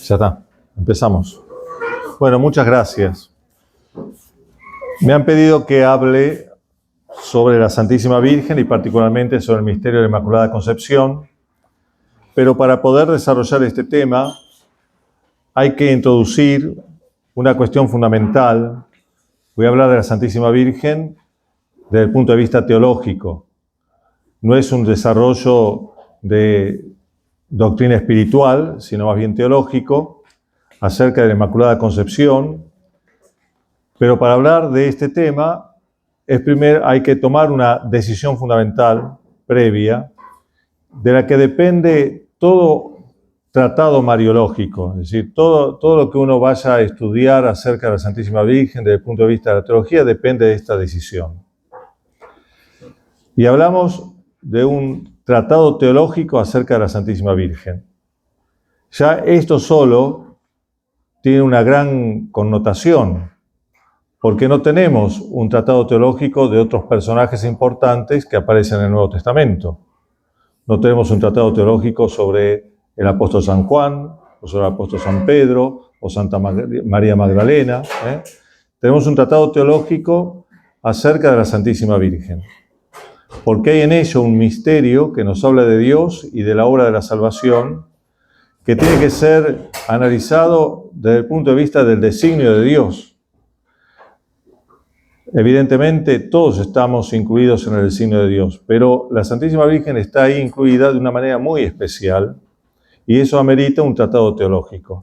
Ya está, empezamos. Bueno, muchas gracias. Me han pedido que hable sobre la Santísima Virgen y particularmente sobre el misterio de la Inmaculada Concepción, pero para poder desarrollar este tema hay que introducir una cuestión fundamental. Voy a hablar de la Santísima Virgen desde el punto de vista teológico. No es un desarrollo de doctrina espiritual, sino más bien teológico, acerca de la Inmaculada Concepción. Pero para hablar de este tema, hay que tomar una decisión fundamental, previa, de la que depende todo tratado mariológico, es decir, todo lo que uno vaya a estudiar acerca de la Santísima Virgen desde el punto de vista de la teología depende de esta decisión. Y hablamos de un tratado teológico acerca de la Santísima Virgen. Ya esto solo tiene una gran connotación, porque no tenemos un tratado teológico de otros personajes importantes que aparecen en el Nuevo Testamento. No tenemos un tratado teológico sobre el apóstol San Juan, o sobre el apóstol San Pedro, o Santa María Magdalena. Tenemos un tratado teológico acerca de la Santísima Virgen, porque hay en ello un misterio que nos habla de Dios y de la obra de la salvación, que tiene que ser analizado desde el punto de vista del designio de Dios. Evidentemente, todos estamos incluidos en el designio de Dios, pero la Santísima Virgen está ahí incluida de una manera muy especial, y eso amerita un tratado teológico.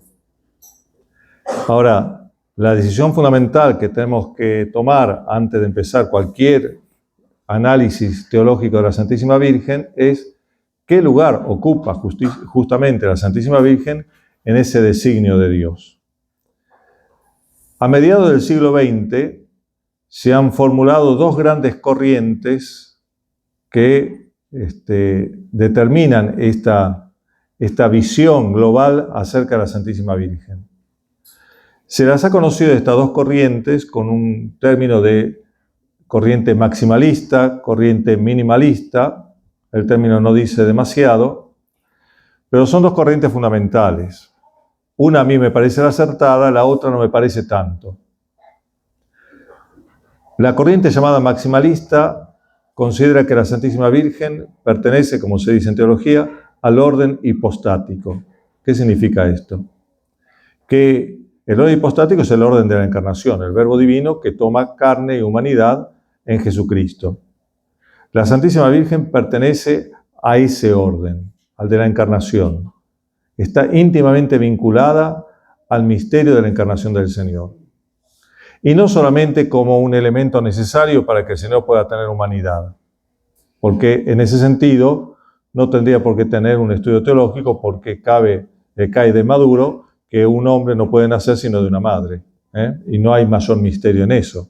Ahora, la decisión fundamental que tenemos que tomar antes de empezar cualquier análisis teológico de la Santísima Virgen es qué lugar ocupa justamente la Santísima Virgen en ese designio de Dios. A mediados del siglo XX se han formulado dos grandes corrientes que determinan esta visión global acerca de la Santísima Virgen. Se las ha conocido estas dos corrientes con un término de corriente maximalista, corriente minimalista. El término no dice demasiado, pero son dos corrientes fundamentales. Una a mí me parece la acertada, la otra no me parece tanto. La corriente llamada maximalista considera que la Santísima Virgen pertenece, como se dice en teología, al orden hipostático. ¿Qué significa esto? Que el orden hipostático es el orden de la encarnación, el Verbo divino que toma carne y humanidad en Jesucristo. La Santísima Virgen pertenece a ese orden, al de la encarnación. Está íntimamente vinculada al misterio de la encarnación del Señor. Y no solamente como un elemento necesario para que el Señor pueda tener humanidad, porque en ese sentido no tendría por qué tener un estudio teológico, porque cae de maduro que un hombre no puede nacer sino de una madre, y no hay mayor misterio en eso.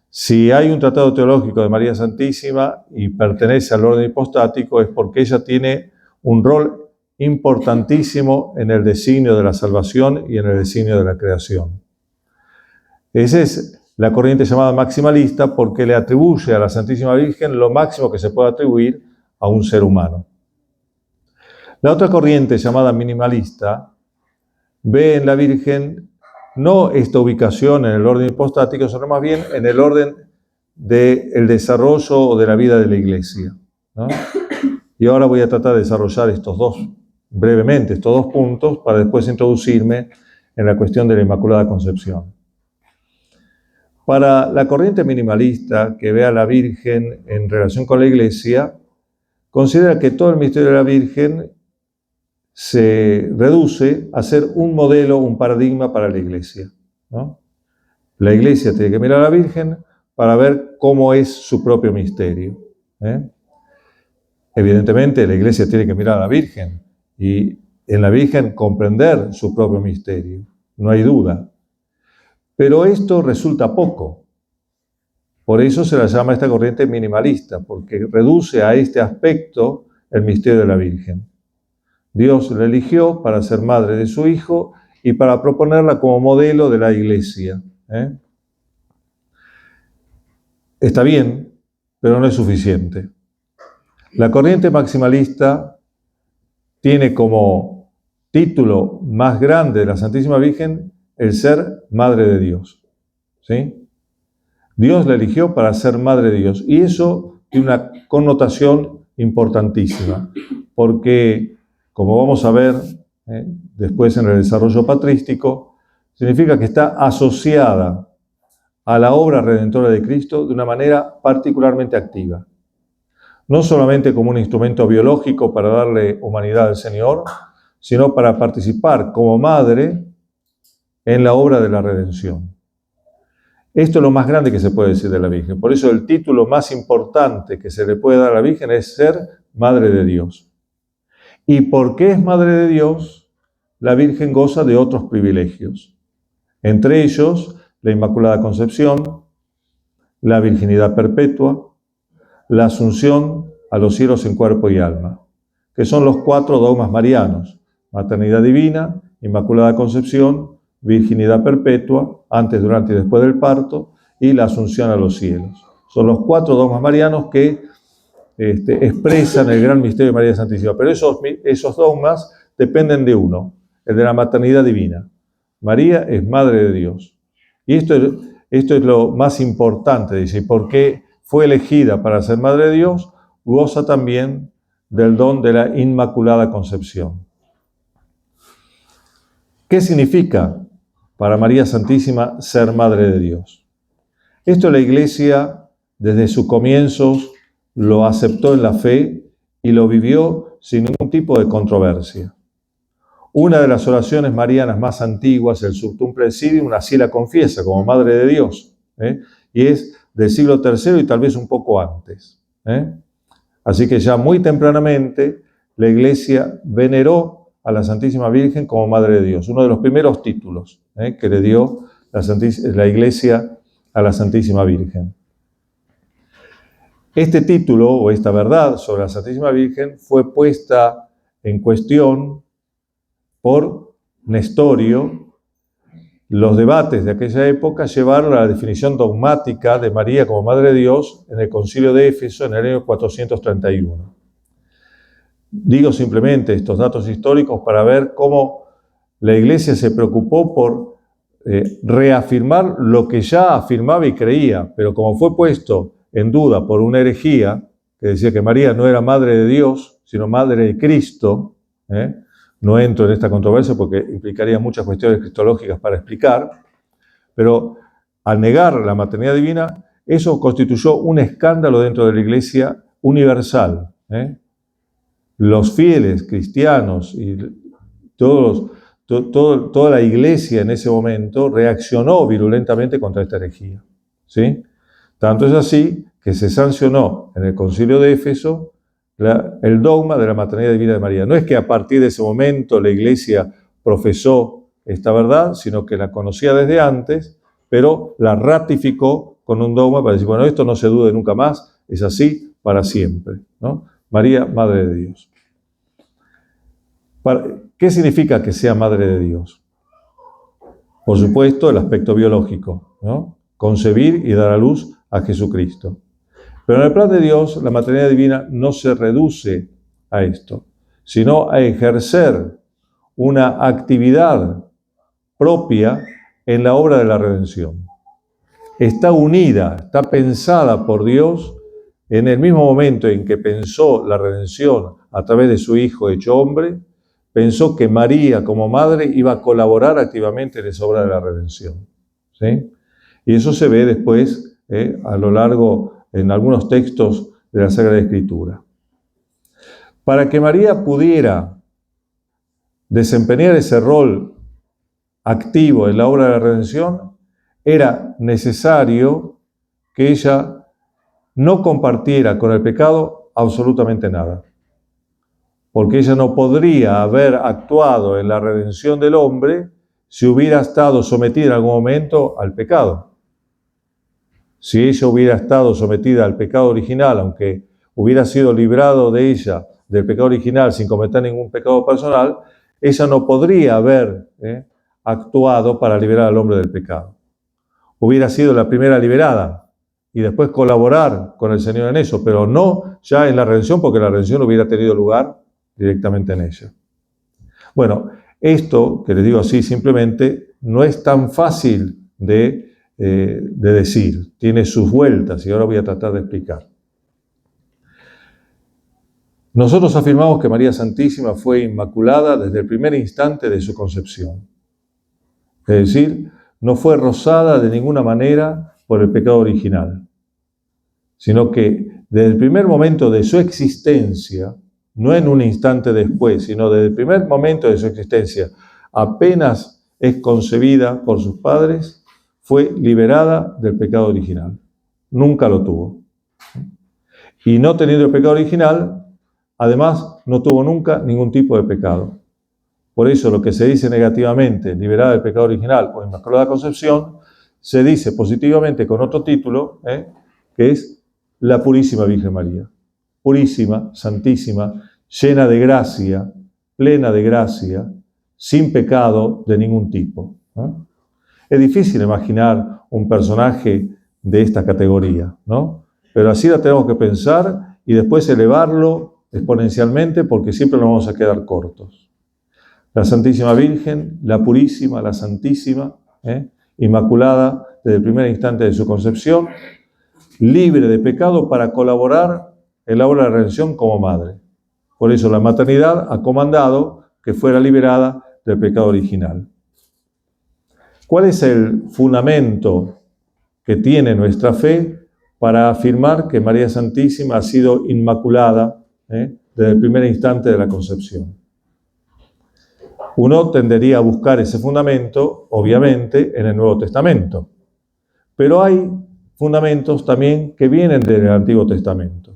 Si hay un tratado teológico de María Santísima y pertenece al orden hipostático, es porque ella tiene un rol importantísimo en el designio de la salvación y en el designio de la creación. Esa es la corriente llamada maximalista, porque le atribuye a la Santísima Virgen lo máximo que se puede atribuir a un ser humano. La otra corriente llamada minimalista ve en la Virgen no esta ubicación en el orden hipostático, sino más bien en el orden del desarrollo o de la vida de la Iglesia, ¿no? Y ahora voy a tratar de desarrollar brevemente estos dos puntos, para después introducirme en la cuestión de la Inmaculada Concepción. Para la corriente minimalista, que ve a la Virgen en relación con la Iglesia, considera que todo el misterio de la Virgen se reduce a ser un modelo, un paradigma para la Iglesia, ¿no? La Iglesia tiene que mirar a la Virgen para ver cómo es su propio misterio. Evidentemente, la Iglesia tiene que mirar a la Virgen y en la Virgen comprender su propio misterio, no hay duda. Pero esto resulta poco. Por eso se la llama esta corriente minimalista, porque reduce a este aspecto el misterio de la Virgen. Dios la eligió para ser madre de su Hijo y para proponerla como modelo de la Iglesia. Está bien, pero no es suficiente. La corriente maximalista tiene como título más grande de la Santísima Virgen el ser Madre de Dios. ¿Sí? Dios la eligió para ser Madre de Dios. Y eso tiene una connotación importantísima, porque, como vamos a ver después en el desarrollo patrístico, significa que está asociada a la obra redentora de Cristo de una manera particularmente activa. No solamente como un instrumento biológico para darle humanidad al Señor, sino para participar como madre en la obra de la redención. Esto es lo más grande que se puede decir de la Virgen. Por eso el título más importante que se le puede dar a la Virgen es ser Madre de Dios. ¿Y por qué es Madre de Dios? La Virgen goza de otros privilegios. Entre ellos, la Inmaculada Concepción, la virginidad perpetua, la asunción a los cielos en cuerpo y alma, que son los 4 dogmas marianos: maternidad divina, Inmaculada Concepción, virginidad perpetua, antes, durante y después del parto, y la asunción a los cielos. Son los 4 dogmas marianos que expresan el gran misterio de María Santísima. Pero esos dogmas dependen de uno, el de la maternidad divina. María es Madre de Dios. Y esto es lo más importante, dice, porque fue elegida para ser Madre de Dios, goza también del don de la Inmaculada Concepción. ¿Qué significa para María Santísima ser Madre de Dios? Esto la Iglesia, desde sus comienzos, lo aceptó en la fe y lo vivió sin ningún tipo de controversia. Una de las oraciones marianas más antiguas, el Subtum Praesidium, así la confiesa como Madre de Dios, y es del siglo III y tal vez un poco antes. Así que ya muy tempranamente la Iglesia veneró a la Santísima Virgen como Madre de Dios, uno de los primeros títulos que le dio la Iglesia a la Santísima Virgen. Este título o esta verdad sobre la Santísima Virgen fue puesta en cuestión por Nestorio. Los debates de aquella época llevaron a la definición dogmática de María como Madre de Dios en el Concilio de Éfeso en el año 431. Digo simplemente estos datos históricos para ver cómo la Iglesia se preocupó por reafirmar lo que ya afirmaba y creía, pero como fue puesto en duda por una herejía que decía que María no era Madre de Dios, sino Madre de Cristo, no entro en esta controversia porque implicaría muchas cuestiones cristológicas para explicar, pero al negar la maternidad divina, eso constituyó un escándalo dentro de la Iglesia universal. Los fieles cristianos y toda la Iglesia en ese momento reaccionó virulentamente contra esta herejía. ¿Sí? Tanto es así que se sancionó en el Concilio de Éfeso el dogma de la maternidad divina de María. No es que a partir de ese momento la Iglesia profesó esta verdad, sino que la conocía desde antes, pero la ratificó con un dogma para decir, bueno, esto no se dude nunca más, es así para siempre, ¿no? María, Madre de Dios. ¿Qué significa que sea Madre de Dios? Por supuesto, el aspecto biológico, ¿no? Concebir y dar a luz a Jesucristo. Pero en el plan de Dios, la maternidad divina no se reduce a esto, sino a ejercer una actividad propia en la obra de la redención. Está unida, está pensada por Dios en el mismo momento en que pensó la redención a través de su Hijo hecho hombre, pensó que María como madre iba a colaborar activamente en esa obra de la redención. ¿Sí? Y eso se ve después a lo largo en algunos textos de la Sagrada Escritura. Para que María pudiera desempeñar ese rol activo en la obra de la redención, era necesario que ella no compartiera con el pecado absolutamente nada. Porque ella no podría haber actuado en la redención del hombre si hubiera estado sometida en algún momento al pecado. Si ella hubiera estado sometida al pecado original, aunque hubiera sido librado de ella del pecado original sin cometer ningún pecado personal, ella no podría haber actuado para liberar al hombre del pecado. Hubiera sido la primera liberada y después colaborar con el Señor en eso, pero no ya en la redención, porque la redención hubiera tenido lugar directamente en ella. Bueno, Esto, que les digo así simplemente, no es tan fácil de decir, tiene sus vueltas y ahora voy a tratar de explicar. Nosotros afirmamos que María Santísima fue inmaculada desde el primer instante de su concepción. Es decir, no fue rozada de ninguna manera por el pecado original, sino que desde el primer momento de su existencia, no en un instante después, sino desde el primer momento de su existencia, apenas es concebida por sus padres, fue liberada del pecado original. Nunca lo tuvo. Y no teniendo el pecado original, además no tuvo nunca ningún tipo de pecado. Por eso lo que se dice negativamente, liberada del pecado original o Inmaculada Concepción, se dice positivamente con otro título, que es la Purísima Virgen María. Purísima, santísima, llena de gracia, plena de gracia, sin pecado de ningún tipo. Es difícil imaginar un personaje de esta categoría, ¿no? Pero así la tenemos que pensar y después elevarlo exponencialmente porque siempre nos vamos a quedar cortos. La Santísima Virgen, la Purísima, la Santísima, Inmaculada desde el primer instante de su concepción, libre de pecado para colaborar en la obra de la redención como madre. Por eso la maternidad ha comandado que fuera liberada del pecado original. ¿Cuál es el fundamento que tiene nuestra fe para afirmar que María Santísima ha sido inmaculada desde el primer instante de la concepción? Uno tendería a buscar ese fundamento, obviamente, en el Nuevo Testamento. Pero hay fundamentos también que vienen del Antiguo Testamento.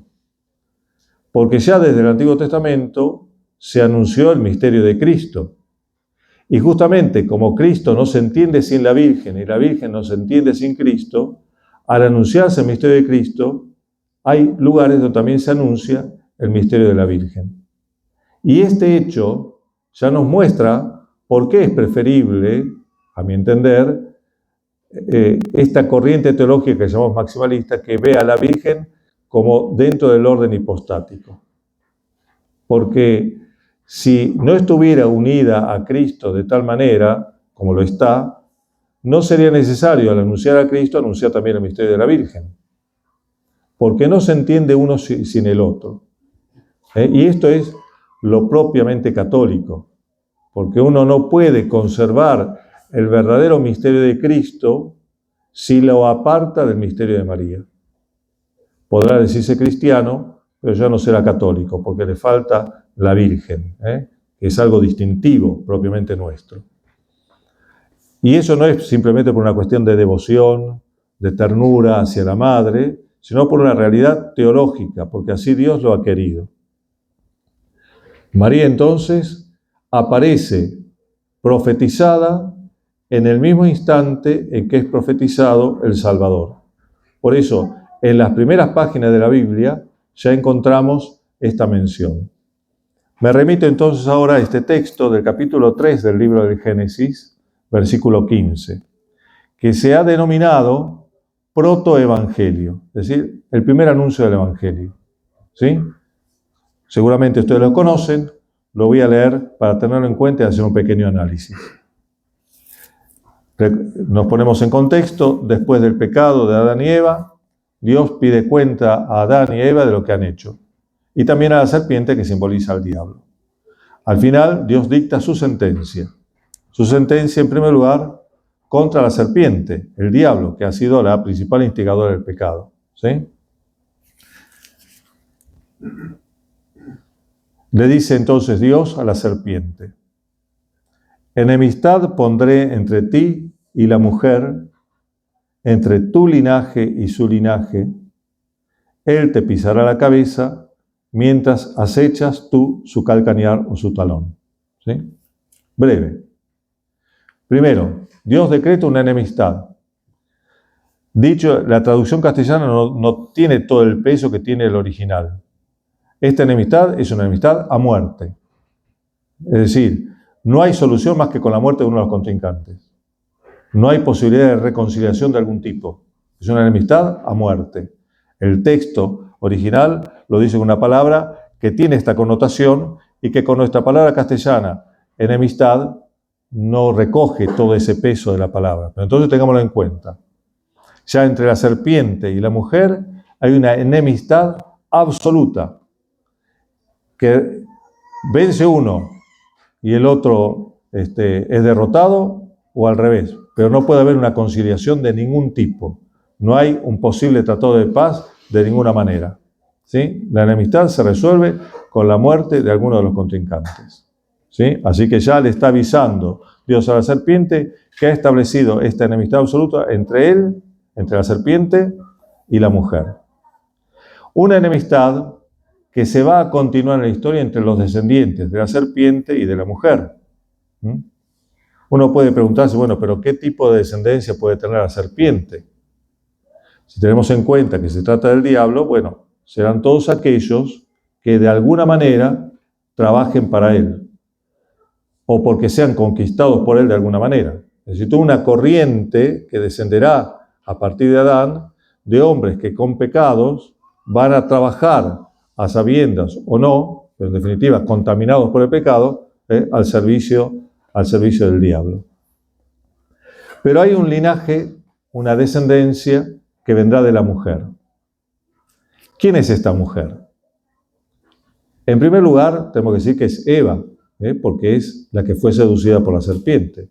Porque ya desde el Antiguo Testamento se anunció el misterio de Cristo. Y justamente como Cristo no se entiende sin la Virgen y la Virgen no se entiende sin Cristo, al anunciarse el misterio de Cristo, hay lugares donde también se anuncia el misterio de la Virgen. Y este hecho ya nos muestra por qué es preferible, a mi entender, esta corriente teológica que llamamos maximalista, que ve a la Virgen como dentro del orden hipostático. Porque si no estuviera unida a Cristo de tal manera, como lo está, no sería necesario al anunciar a Cristo, anunciar también el misterio de la Virgen. Porque no se entiende uno sin el otro. Y esto es lo propiamente católico. Porque uno no puede conservar el verdadero misterio de Cristo si lo aparta del misterio de María. Podrá decirse cristiano, pero ya no será católico, porque le falta la Virgen, que es algo distintivo propiamente nuestro. Y eso no es simplemente por una cuestión de devoción, de ternura hacia la Madre, sino por una realidad teológica, porque así Dios lo ha querido. María entonces aparece profetizada en el mismo instante en que es profetizado el Salvador. Por eso, en las primeras páginas de la Biblia ya encontramos esta mención. Me remito entonces ahora a este texto del capítulo 3 del libro del Génesis, versículo 15, que se ha denominado protoevangelio, es decir, el primer anuncio del Evangelio. ¿Sí? Seguramente ustedes lo conocen, lo voy a leer para tenerlo en cuenta y hacer un pequeño análisis. Nos ponemos en contexto, después del pecado de Adán y Eva, Dios pide cuenta a Adán y Eva de lo que han hecho, y también a la serpiente que simboliza al diablo. Al final, Dios dicta su sentencia. Su sentencia, en primer lugar, contra la serpiente, el diablo, que ha sido la principal instigadora del pecado. ¿Sí? Le dice entonces Dios a la serpiente: enemistad pondré entre ti y la mujer, entre tu linaje y su linaje. Él te pisará la cabeza, mientras acechas tú su calcañar o su talón. ¿Sí? Breve. Primero, Dios decreta una enemistad. Dicho, la traducción castellana no tiene todo el peso que tiene el original. Esta enemistad es una enemistad a muerte. Es decir, no hay solución más que con la muerte de uno de los contrincantes. No hay posibilidad de reconciliación de algún tipo. Es una enemistad a muerte. El texto original lo dice con una palabra que tiene esta connotación y que con nuestra palabra castellana, enemistad no recoge todo ese peso de la palabra. Pero entonces tengámoslo en cuenta. Ya entre la serpiente y la mujer hay una enemistad absoluta, que vence uno y el otro es derrotado, o al revés. Pero no puede haber una conciliación de ningún tipo. No hay un posible tratado de paz de ninguna manera. ¿Sí? La enemistad se resuelve con la muerte de alguno de los contrincantes. ¿Sí? Así que ya le está avisando Dios a la serpiente que ha establecido esta enemistad absoluta entre la serpiente y la mujer. Una enemistad que se va a continuar en la historia entre los descendientes de la serpiente y de la mujer. Uno puede preguntarse, bueno, pero ¿qué tipo de descendencia puede tener la serpiente? Si tenemos en cuenta que se trata del diablo, bueno, serán todos aquellos que de alguna manera trabajen para él, o porque sean conquistados por él de alguna manera. Es decir, toda una corriente que descenderá a partir de Adán, de hombres que con pecados van a trabajar a sabiendas o no, pero en definitiva contaminados por el pecado, al servicio del diablo. Pero hay un linaje, una descendencia que vendrá de la mujer. ¿Quién es esta mujer? En primer lugar, tenemos que decir que es Eva, porque es la que fue seducida por la serpiente.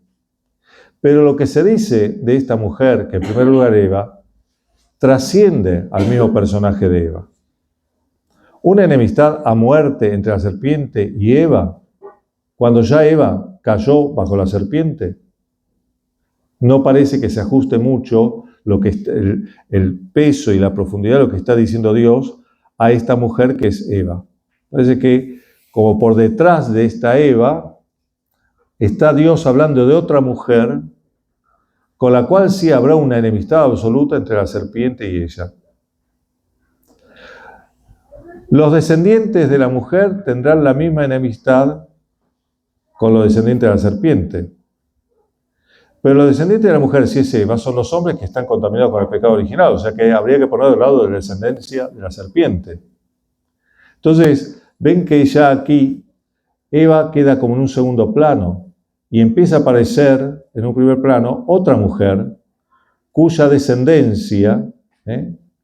Pero lo que se dice de esta mujer, que en primer lugar Eva, trasciende al mismo personaje de Eva. Una enemistad a muerte entre la serpiente y Eva, cuando ya Eva cayó bajo la serpiente, no parece que se ajuste mucho el peso y la profundidad de lo que está diciendo Dios a esta mujer que es Eva. Parece que como por detrás de esta Eva está Dios hablando de otra mujer con la cual sí habrá una enemistad absoluta entre la serpiente y ella. Los descendientes de la mujer tendrán la misma enemistad con los descendientes de la serpiente. Pero los descendientes de la mujer, si es Eva, son los hombres que están contaminados con el pecado original, o sea que habría que poner del lado de la descendencia de la serpiente. Entonces, ven que ya aquí Eva queda como en un segundo plano y empieza a aparecer en un primer plano otra mujer cuya descendencia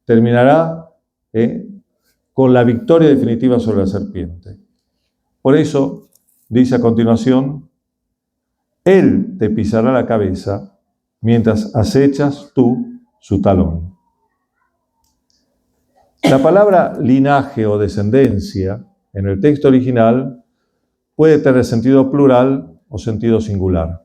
terminará con la victoria definitiva sobre la serpiente. Por eso, dice a continuación, él te pisará la cabeza mientras acechas tú su talón. La palabra linaje o descendencia en el texto original puede tener sentido plural o sentido singular.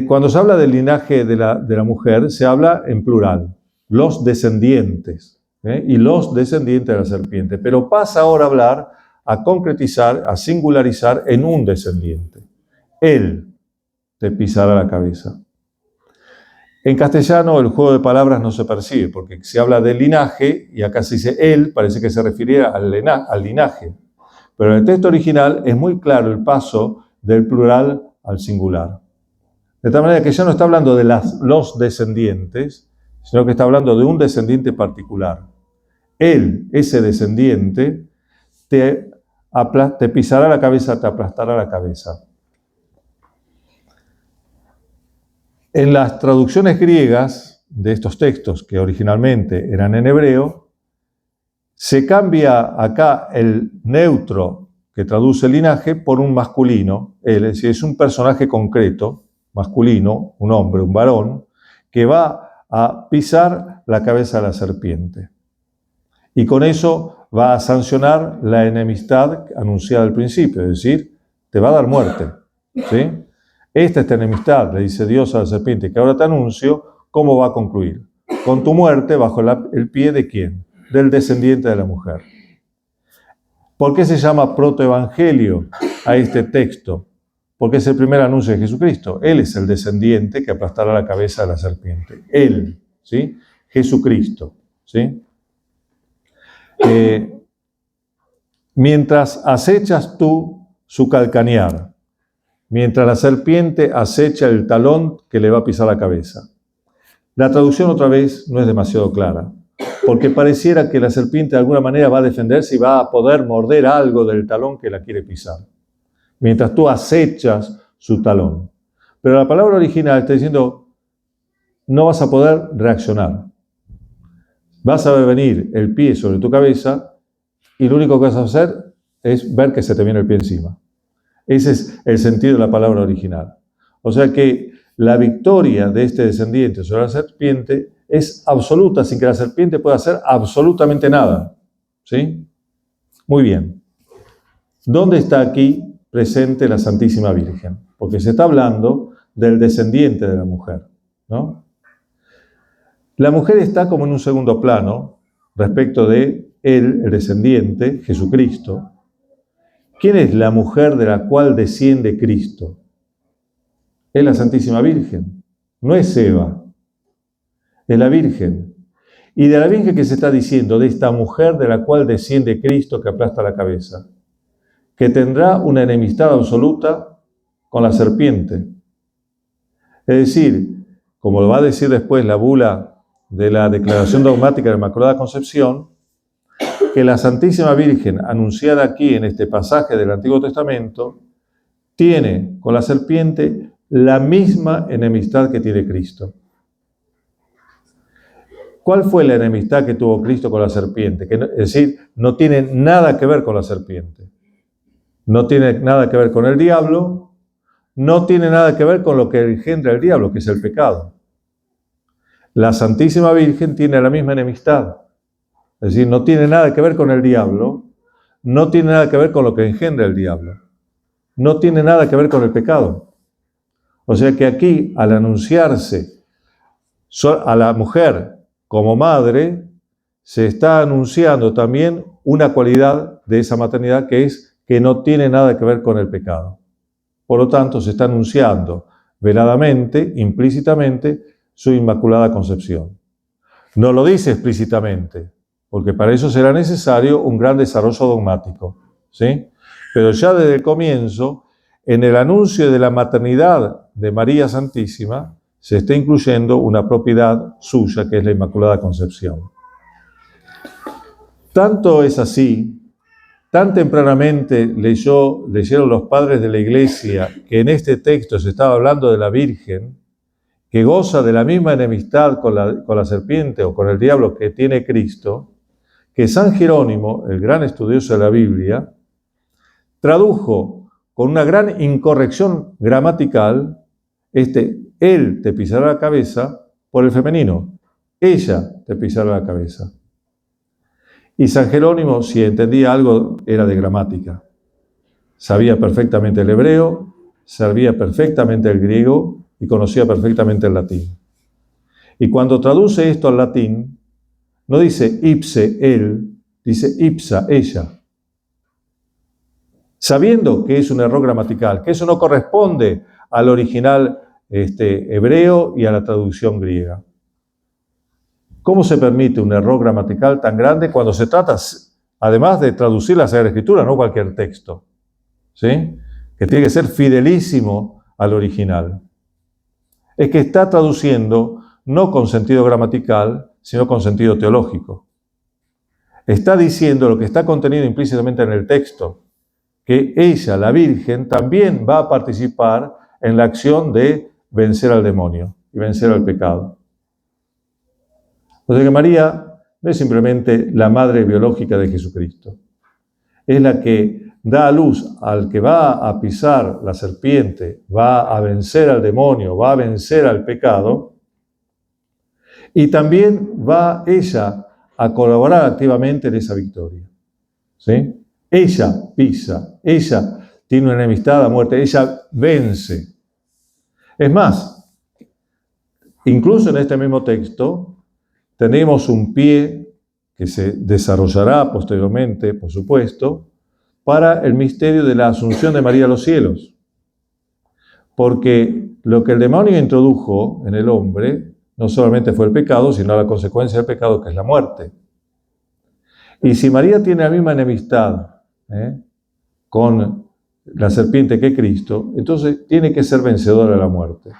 Cuando se habla del linaje de la mujer, se habla en plural, los descendientes, y los descendientes de la serpiente. Pero pasa ahora a hablar, a concretizar, a singularizar en un descendiente. Él te pisará la cabeza. En castellano el juego de palabras no se percibe, porque se habla del linaje, y acá se dice él, parece que se refiere al linaje. Pero en el texto original es muy claro el paso del plural al singular. De tal manera que ya no está hablando de los descendientes, sino que está hablando de un descendiente particular. Él, ese descendiente, te pisará la cabeza, te aplastará la cabeza. En las traducciones griegas de estos textos, que originalmente eran en hebreo, se cambia acá el neutro que traduce el linaje por un masculino, él, es decir, es un personaje concreto, masculino, un hombre, un varón, que va a pisar la cabeza de la serpiente. Y con eso va a sancionar la enemistad anunciada al principio, es decir, te va a dar muerte. ¿Sí? Esta enemistad, le dice Dios a la serpiente, que ahora te anuncio, ¿cómo va a concluir? Con tu muerte bajo el pie de ¿quién? Del descendiente de la mujer. ¿Por qué se llama protoevangelio a este texto? Porque es el primer anuncio de Jesucristo. Él es el descendiente que aplastará la cabeza de la serpiente. Él, ¿sí? Jesucristo, ¿sí? Mientras acechas tú su calcanear, mientras la serpiente acecha el talón que le va a pisar la cabeza. La traducción otra vez no es demasiado clara, porque pareciera que la serpiente de alguna manera va a defenderse y va a poder morder algo del talón que la quiere pisar, mientras tú acechas su talón. Pero la palabra original está diciendo, no vas a poder reaccionar. Vas a ver venir el pie sobre tu cabeza y lo único que vas a hacer es ver que se te viene el pie encima. Ese es el sentido de la palabra original. O sea que la victoria de este descendiente sobre la serpiente es absoluta, sin que la serpiente pueda hacer absolutamente nada. ¿Sí? Muy bien. ¿Dónde está aquí presente la Santísima Virgen? Porque se está hablando del descendiente de la mujer, ¿no? La mujer está como en un segundo plano respecto de él, el descendiente, Jesucristo. ¿Quién es la mujer de la cual desciende Cristo? Es la Santísima Virgen. No es Eva, es la Virgen. Y de la Virgen que se está diciendo, de esta mujer de la cual desciende Cristo que aplasta la cabeza, que tendrá una enemistad absoluta con la serpiente. Es decir, como lo va a decir después la bula de la declaración dogmática de la Inmaculada Concepción, que la Santísima Virgen, anunciada aquí en este pasaje del Antiguo Testamento, tiene con la serpiente la misma enemistad que tiene Cristo. ¿Cuál fue la enemistad que tuvo Cristo con la serpiente? Es decir, no tiene nada que ver con la serpiente. No tiene nada que ver con el diablo, no tiene nada que ver con lo que engendra el diablo, que es el pecado. La Santísima Virgen tiene la misma enemistad. Es decir, no tiene nada que ver con el diablo, no tiene nada que ver con lo que engendra el diablo, no tiene nada que ver con el pecado. O sea que aquí, al anunciarse a la mujer como madre, se está anunciando también una cualidad de esa maternidad que es que no tiene nada que ver con el pecado. Por lo tanto, se está anunciando veladamente, implícitamente, su Inmaculada Concepción. No lo dice explícitamente, porque para eso será necesario un gran desarrollo dogmático, ¿sí? Pero ya desde el comienzo, en el anuncio de la maternidad de María Santísima, se está incluyendo una propiedad suya, que es la Inmaculada Concepción. Tanto es así, tan tempranamente leyeron los padres de la Iglesia que en este texto se estaba hablando de la Virgen, que goza de la misma enemistad con la serpiente o con el diablo que tiene Cristo, que San Jerónimo, el gran estudioso de la Biblia, tradujo con una gran incorrección gramatical él te pisará la cabeza por el femenino, ella te pisará la cabeza. Y San Jerónimo, si entendía algo, era de gramática. Sabía perfectamente el hebreo, sabía perfectamente el griego y conocía perfectamente el latín. Y cuando traduce esto al latín, no dice ipse él, dice ipsa ella. Sabiendo que es un error gramatical, que eso no corresponde al original hebreo y a la traducción griega. ¿Cómo se permite un error gramatical tan grande cuando se trata, además de traducir la Sagrada Escritura, no cualquier texto? ¿Sí? Que tiene que ser fidelísimo al original. Es que está traduciendo no con sentido gramatical, sino con sentido teológico. Está diciendo lo que está contenido implícitamente en el texto, que ella, la Virgen, también va a participar en la acción de vencer al demonio y vencer al pecado. O sea que María no es simplemente la madre biológica de Jesucristo, es la que da a luz al que va a pisar la serpiente, va a vencer al demonio, va a vencer al pecado, y también va ella a colaborar activamente en esa victoria. ¿Sí? Ella pisa, ella tiene una enemistad a muerte, ella vence. Es más, incluso en este mismo texto, tenemos un pie que se desarrollará posteriormente, por supuesto, para el misterio de la asunción de María a los cielos. Porque lo que el demonio introdujo en el hombre no solamente fue el pecado, sino la consecuencia del pecado, que es la muerte. Y si María tiene la misma enemistad con la serpiente que Cristo, entonces tiene que ser vencedora de la muerte.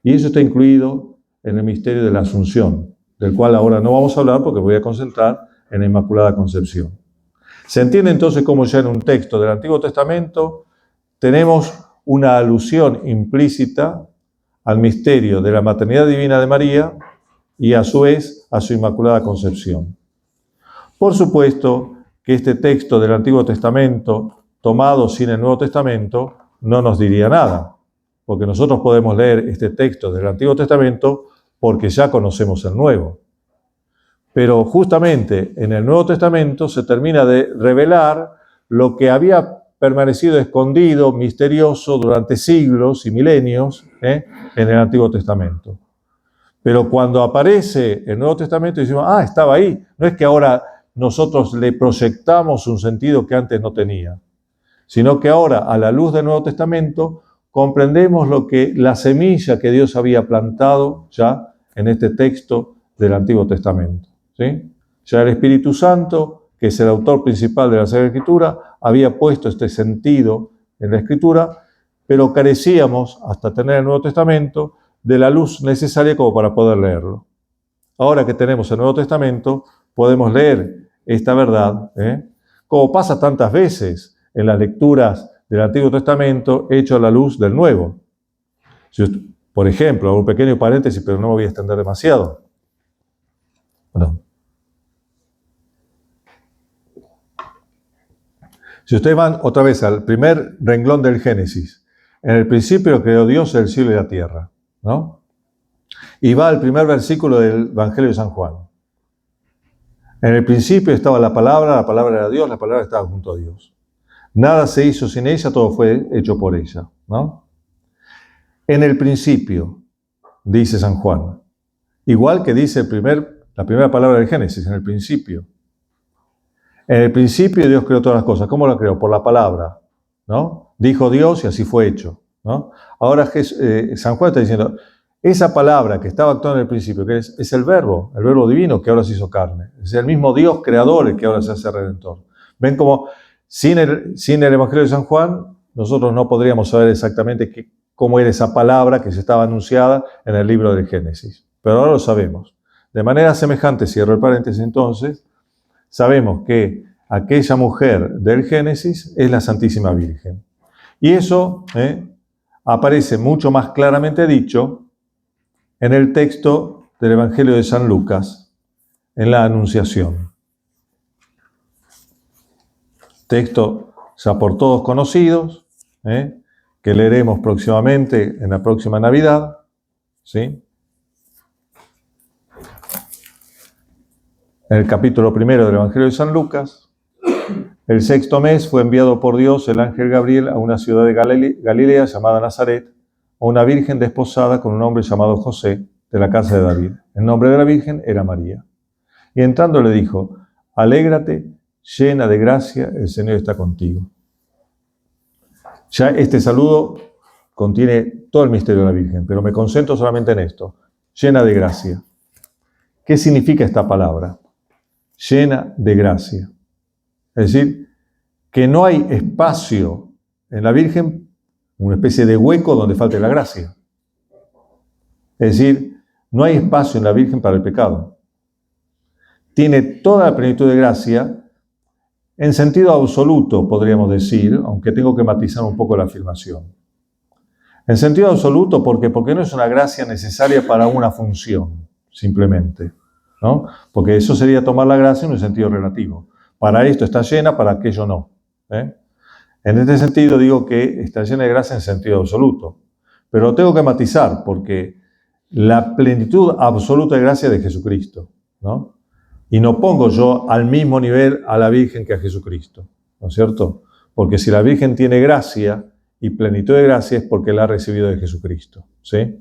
Y eso está incluido en el misterio de la Asunción. del cual ahora no vamos a hablar porque voy a concentrar en la Inmaculada Concepción. Se entiende entonces cómo ya en un texto del Antiguo Testamento tenemos una alusión implícita al misterio de la maternidad divina de María y a su vez a su Inmaculada Concepción. Por supuesto que este texto del Antiguo Testamento, tomado sin el Nuevo Testamento, no nos diría nada, porque nosotros podemos leer este texto del Antiguo Testamento porque ya conocemos el Nuevo. Pero justamente en el Nuevo Testamento se termina de revelar lo que había permanecido escondido, misterioso durante siglos y milenios en el Antiguo Testamento. Pero cuando aparece el Nuevo Testamento decimos, estaba ahí. No es que ahora nosotros le proyectamos un sentido que antes no tenía, sino que ahora, a la luz del Nuevo Testamento, comprendemos lo que la semilla que Dios había plantado ya en este texto del Antiguo Testamento. ¿Sí? Ya el Espíritu Santo, que es el autor principal de la Sagrada Escritura, había puesto este sentido en la Escritura, pero carecíamos, hasta tener el Nuevo Testamento, de la luz necesaria como para poder leerlo. Ahora que tenemos el Nuevo Testamento, podemos leer esta verdad, como pasa tantas veces en las lecturas del Antiguo Testamento, hecho a la luz del Nuevo. Por ejemplo, un pequeño paréntesis, pero no me voy a extender demasiado. Bueno. Si ustedes van otra vez al primer renglón del Génesis, en el principio creó Dios el cielo y la tierra, ¿no? Y va al primer versículo del Evangelio de San Juan. En el principio estaba la palabra era Dios, la palabra estaba junto a Dios. Nada se hizo sin ella, todo fue hecho por ella, ¿no? En el principio, dice San Juan, igual que dice la primera palabra del Génesis, en el principio. En el principio Dios creó todas las cosas. ¿Cómo lo creó? Por la palabra, ¿no? Dijo Dios y así fue hecho, ¿no? Ahora San Juan está diciendo, esa palabra que estaba actuando en el principio, que es el verbo divino que ahora se hizo carne. Es el mismo Dios creador el que ahora se hace redentor. Ven como sin el Evangelio de San Juan, nosotros no podríamos saber exactamente cómo era esa palabra que se estaba anunciada en el libro del Génesis. Pero ahora lo sabemos. De manera semejante, cierro el paréntesis entonces, sabemos que aquella mujer del Génesis es la Santísima Virgen. Y eso aparece mucho más claramente dicho en el texto del Evangelio de San Lucas, en la Anunciación. Texto ya por todos conocidos, que leeremos próximamente en la próxima Navidad, ¿sí? En el capítulo 1 del Evangelio de San Lucas, el 6º mes fue enviado por Dios el ángel Gabriel a una ciudad de Galilea llamada Nazaret, a una virgen desposada con un hombre llamado José, de la casa de David. El nombre de la virgen era María. Y entrando le dijo, alégrate, llena de gracia, el Señor está contigo. Ya este saludo contiene todo el misterio de la Virgen, pero me concentro solamente en esto, llena de gracia. ¿Qué significa esta palabra? Llena de gracia. Es decir, que no hay espacio en la Virgen, una especie de hueco donde falte la gracia. Es decir, no hay espacio en la Virgen para el pecado. Tiene toda la plenitud de gracia, en sentido absoluto, podríamos decir, aunque tengo que matizar un poco la afirmación. En sentido absoluto, porque no es una gracia necesaria para una función, simplemente, ¿no? Porque eso sería tomar la gracia en un sentido relativo. Para esto está llena, para aquello no. En este sentido digo que está llena de gracia en sentido absoluto. Pero lo tengo que matizar, porque la plenitud absoluta de gracia de Jesucristo, ¿no? Y no pongo yo al mismo nivel a la Virgen que a Jesucristo, ¿no es cierto? Porque si la Virgen tiene gracia y plenitud de gracia es porque la ha recibido de Jesucristo, ¿sí?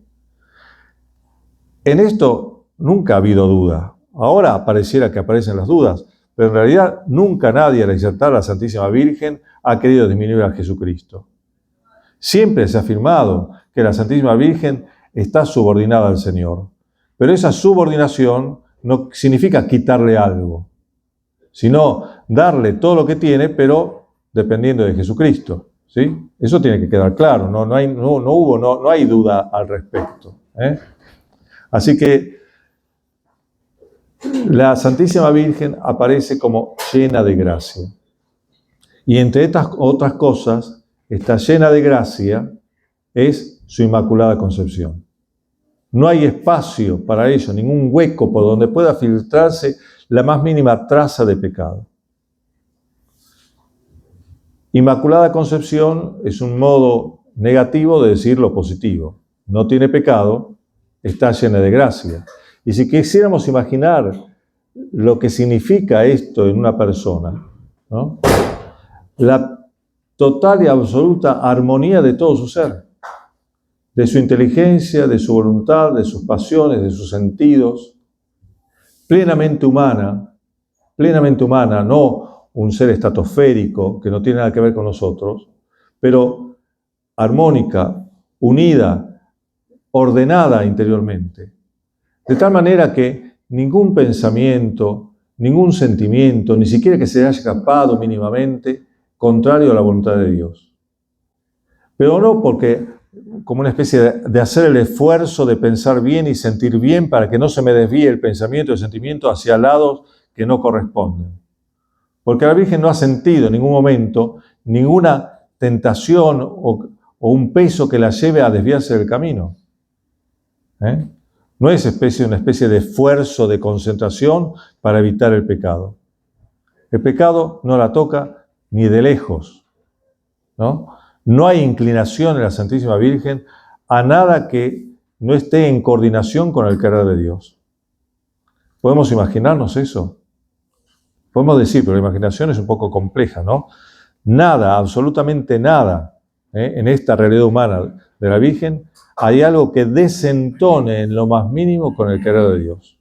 En esto nunca ha habido duda. Ahora pareciera que aparecen las dudas, pero en realidad nunca nadie al exaltar a la Santísima Virgen ha querido disminuir a Jesucristo. Siempre se ha afirmado que la Santísima Virgen está subordinada al Señor, pero esa subordinación no significa quitarle algo, sino darle todo lo que tiene, pero dependiendo de Jesucristo, ¿sí? Eso tiene que quedar claro, no hay duda al respecto, Así que La Santísima Virgen aparece como llena de gracia. Y entre estas otras cosas, está llena de gracia es su Inmaculada Concepción. No hay espacio para ello, ningún hueco por donde pueda filtrarse la más mínima traza de pecado. Inmaculada Concepción es un modo negativo de decir lo positivo. No tiene pecado, está llena de gracia. Y si quisiéramos imaginar lo que significa esto en una persona, ¿no? La total y absoluta armonía de todo su ser, de su inteligencia, de su voluntad, de sus pasiones, de sus sentidos, plenamente humana, no un ser estratosférico que no tiene nada que ver con nosotros, pero armónica, unida, ordenada interiormente, de tal manera que ningún pensamiento, ningún sentimiento, ni siquiera que se haya escapado mínimamente, contrario a la voluntad de Dios. Pero no porque, como una especie de hacer el esfuerzo de pensar bien y sentir bien para que no se me desvíe el pensamiento y el sentimiento hacia lados que no corresponden. Porque la Virgen no ha sentido en ningún momento ninguna tentación o un peso que la lleve a desviarse del camino. No es una especie de esfuerzo, de concentración para evitar el pecado. El pecado no la toca ni de lejos, ¿no? No hay inclinación en la Santísima Virgen a nada que no esté en coordinación con el querer de Dios. ¿Podemos imaginarnos eso? Podemos decir, pero la imaginación es un poco compleja, ¿no? Nada, absolutamente nada, en esta realidad humana de la Virgen, hay algo que desentone en lo más mínimo con el querer de Dios.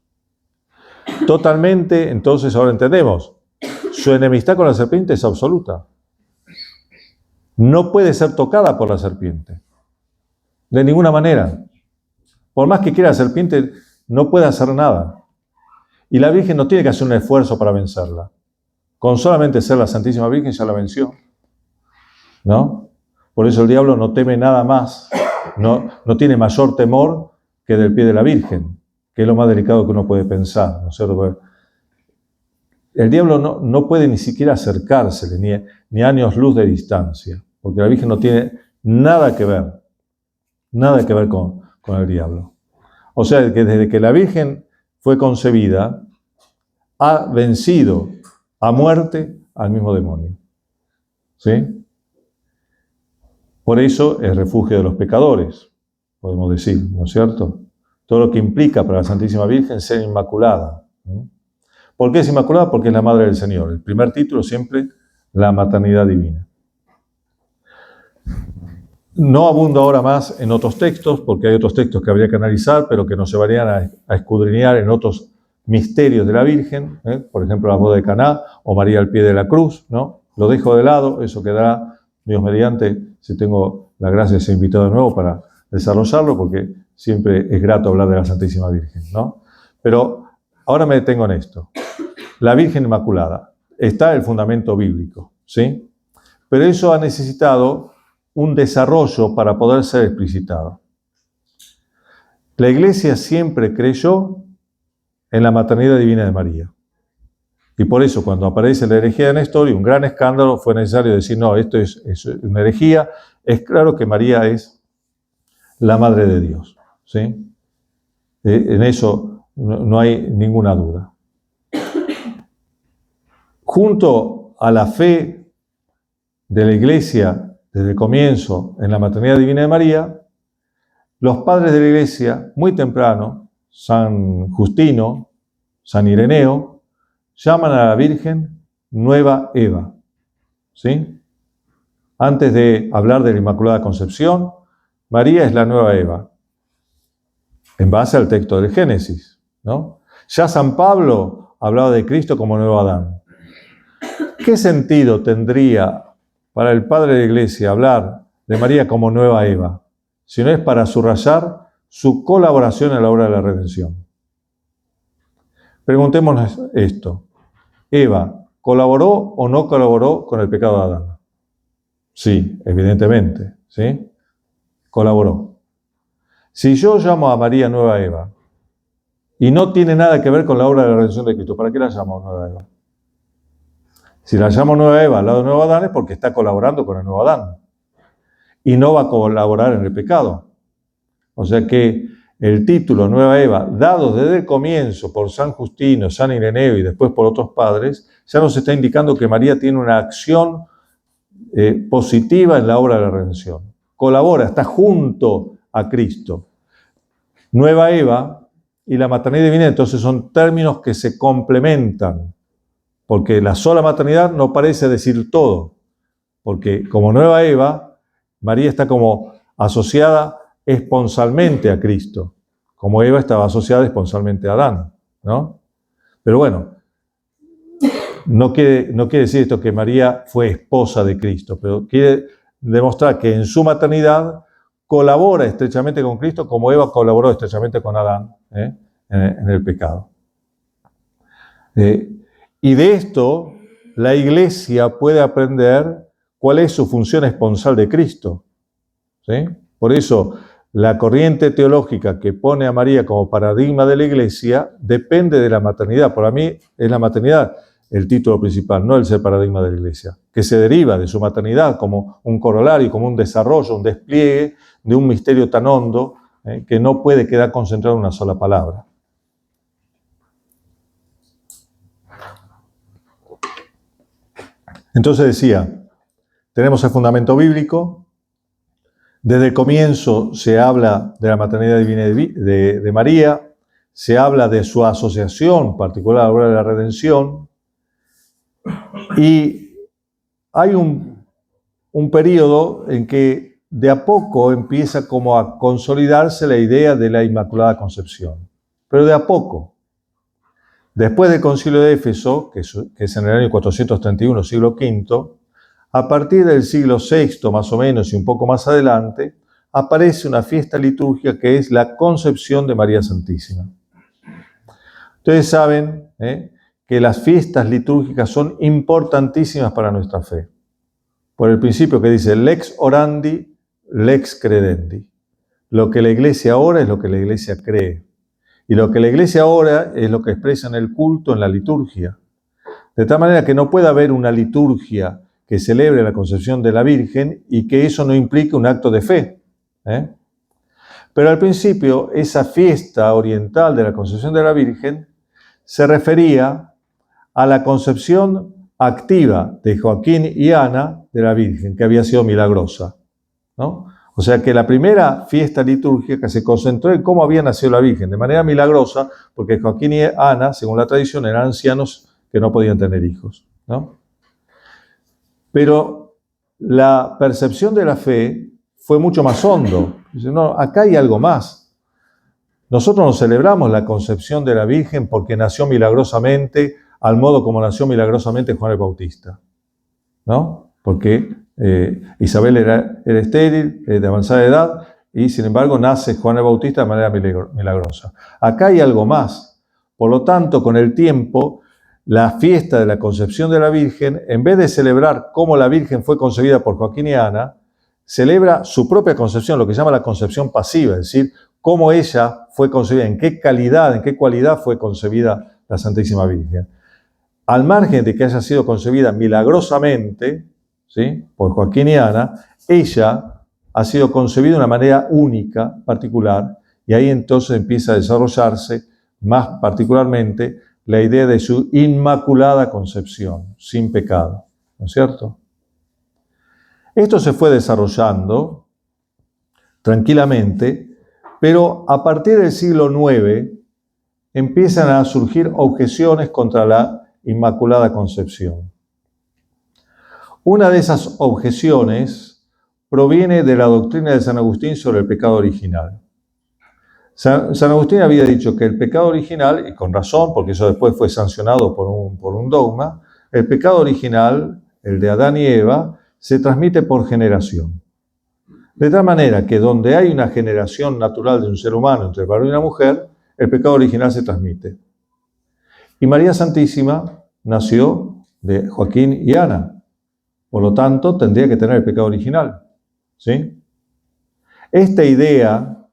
Totalmente, entonces ahora entendemos, su enemistad con la serpiente es absoluta. No puede ser tocada por la serpiente, de ninguna manera. Por más que quiera la serpiente, no puede hacer nada. Y la Virgen no tiene que hacer un esfuerzo para vencerla. Con solamente ser la Santísima Virgen ya la venció, ¿no? Por eso el diablo no teme nada más, no tiene mayor temor que del pie de la Virgen, que es lo más delicado que uno puede pensar, ¿no es cierto? El diablo no puede ni siquiera acercársele, ni años luz de distancia, porque la Virgen no tiene nada que ver con el diablo. O sea, que desde que la Virgen fue concebida, ha vencido a muerte al mismo demonio. ¿Sí? Por eso es refugio de los pecadores, podemos decir, ¿no es cierto? Todo lo que implica para la Santísima Virgen ser inmaculada. ¿No? ¿Por qué es inmaculada? Porque es la Madre del Señor. El primer título siempre, la maternidad divina. No abundo ahora más en otros textos, porque hay otros textos que habría que analizar, pero que nos llevarían a escudriñar en otros misterios de la Virgen, por ejemplo, la boda de Caná o María al pie de la cruz, ¿no? Lo dejo de lado, eso quedará, Dios mediante, si tengo la gracia de ser invitado de nuevo para desarrollarlo, porque siempre es grato hablar de la Santísima Virgen, ¿no? Pero ahora me detengo en esto. La Virgen Inmaculada, está el fundamento bíblico, ¿sí? Pero eso ha necesitado un desarrollo para poder ser explicitado. La Iglesia siempre creyó en la maternidad divina de María. Y por eso, cuando aparece la herejía de Nestor y un gran escándalo, fue necesario decir, no, esto es una herejía. Es claro que María es la Madre de Dios, ¿sí? En eso no hay ninguna duda. Junto a la fe de la Iglesia desde el comienzo en la maternidad divina de María, los padres de la Iglesia, muy temprano, San Justino, San Ireneo, llaman a la Virgen Nueva Eva, ¿sí? Antes de hablar de la Inmaculada Concepción, María es la nueva Eva, en base al texto del Génesis, ¿no? Ya San Pablo hablaba de Cristo como nuevo Adán. ¿Qué sentido tendría para el Padre de la Iglesia hablar de María como nueva Eva, si no es para subrayar su colaboración en la obra de la redención? Preguntémonos esto. ¿Eva colaboró o no colaboró con el pecado de Adán? Sí, evidentemente, ¿sí? Colaboró. Si yo llamo a María nueva Eva, y no tiene nada que ver con la obra de la redención de Cristo. ¿Para qué la llamamos nueva Eva? Si la llamamos nueva Eva al lado de nuevo Adán es porque está colaborando con el nuevo Adán y no va a colaborar en el pecado. O sea que el título Nueva Eva, dado desde el comienzo por San Justino, San Ireneo y después por otros padres, ya nos está indicando que María tiene una acción positiva en la obra de la redención. Colabora, está junto a Cristo. Nueva Eva y la maternidad divina entonces son términos que se complementan, porque la sola maternidad no parece decir todo, porque como Nueva Eva, María está como asociada esponsalmente a Cristo, como Eva estaba asociada esponsalmente a Adán, ¿no? Pero bueno, no quiere decir esto que María fue esposa de Cristo, pero quiere demostrar que en su maternidad colabora estrechamente con Cristo como Eva colaboró estrechamente con Adán en el pecado. Y de esto la Iglesia puede aprender cuál es su función esponsal de Cristo, ¿sí? Por eso la corriente teológica que pone a María como paradigma de la Iglesia depende de la maternidad. Para mí es la maternidad el título principal, no el ser paradigma de la Iglesia, que se deriva de su maternidad como un corolario, como un desarrollo, un despliegue de un misterio tan hondo que no puede quedar concentrado en una sola palabra. Entonces decía, tenemos el fundamento bíblico, desde el comienzo se habla de la maternidad divina de María, se habla de su asociación particular a la obra de la redención, y hay un periodo en que de a poco empieza como a consolidarse la idea de la Inmaculada Concepción, pero de a poco. Después del Concilio de Éfeso, que es en el año 431, siglo V, a partir del siglo VI más o menos y un poco más adelante, aparece una fiesta litúrgica que es la Concepción de María Santísima. Ustedes saben que las fiestas litúrgicas son importantísimas para nuestra fe, por el principio que dice lex orandi, lex credendi. Lo que la Iglesia ora es lo que la Iglesia cree. Y lo que la Iglesia ora es lo que expresa en el culto, en la liturgia. De tal manera que no puede haber una liturgia que celebre la concepción de la Virgen y que eso no implique un acto de fe. Pero al principio, esa fiesta oriental de la concepción de la Virgen se refería a la concepción activa de Joaquín y Ana de la Virgen, que había sido milagrosa, ¿no? O sea que la primera fiesta litúrgica se concentró en cómo había nacido la Virgen, de manera milagrosa, porque Joaquín y Ana, según la tradición, eran ancianos que no podían tener hijos, ¿no? Pero la percepción de la fe fue mucho más hondo. Dice, no, acá hay algo más. Nosotros no celebramos la concepción de la Virgen porque nació milagrosamente, al modo como nació milagrosamente Juan el Bautista, ¿no? Porque Isabel era estéril, de avanzada edad, y sin embargo nace Juan el Bautista de manera milagrosa. Acá hay algo más. Por lo tanto, con el tiempo, la fiesta de la concepción de la Virgen, en vez de celebrar cómo la Virgen fue concebida por Joaquín y Ana, celebra su propia concepción, lo que se llama la concepción pasiva, es decir, cómo ella fue concebida, en qué calidad, en qué cualidad fue concebida la Santísima Virgen. Al margen de que haya sido concebida milagrosamente, ¿sí?, por Joaquín y Ana, ella ha sido concebida de una manera única, particular, y ahí entonces empieza a desarrollarse más particularmente la idea de su inmaculada concepción, sin pecado, ¿no es cierto? Esto se fue desarrollando tranquilamente, pero a partir del siglo IX empiezan a surgir objeciones contra la Inmaculada Concepción. Una de esas objeciones proviene de la doctrina de San Agustín sobre el pecado original. San Agustín había dicho que el pecado original, y con razón, porque eso después fue sancionado por un dogma, el pecado original, el de Adán y Eva, se transmite por generación. De tal manera que donde hay una generación natural de un ser humano entre el varón y la mujer, el pecado original se transmite. Y María Santísima nació de Joaquín y Ana. Por lo tanto, tendría que tener el pecado original, ¿sí? Esta idea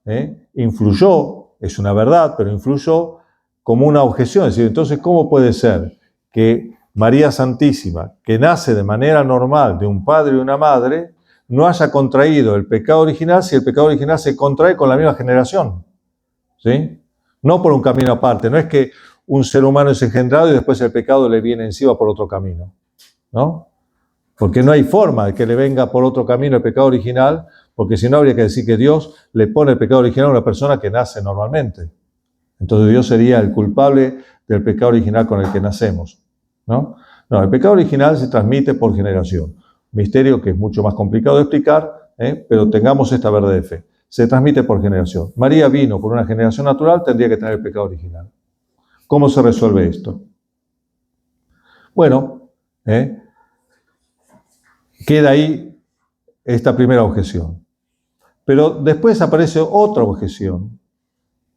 influyó, es una verdad, pero influyó como una objeción. Es decir, entonces, ¿cómo puede ser que María Santísima, que nace de manera normal de un padre y una madre, no haya contraído el pecado original si el pecado original se contrae con la misma generación? ¿Sí? No por un camino aparte. No es que un ser humano es engendrado y después el pecado le viene encima por otro camino, ¿no? Porque no hay forma de que le venga por otro camino el pecado original, porque si no habría que decir que Dios le pone el pecado original a una persona que nace normalmente. Entonces Dios sería el culpable del pecado original con el que nacemos, ¿no? No, el pecado original se transmite por generación. Misterio que es mucho más complicado de explicar, pero tengamos esta verdad de fe. Se transmite por generación. María vino por una generación natural, tendría que tener el pecado original. ¿Cómo se resuelve esto? Bueno, queda ahí esta primera objeción. Pero después aparece otra objeción,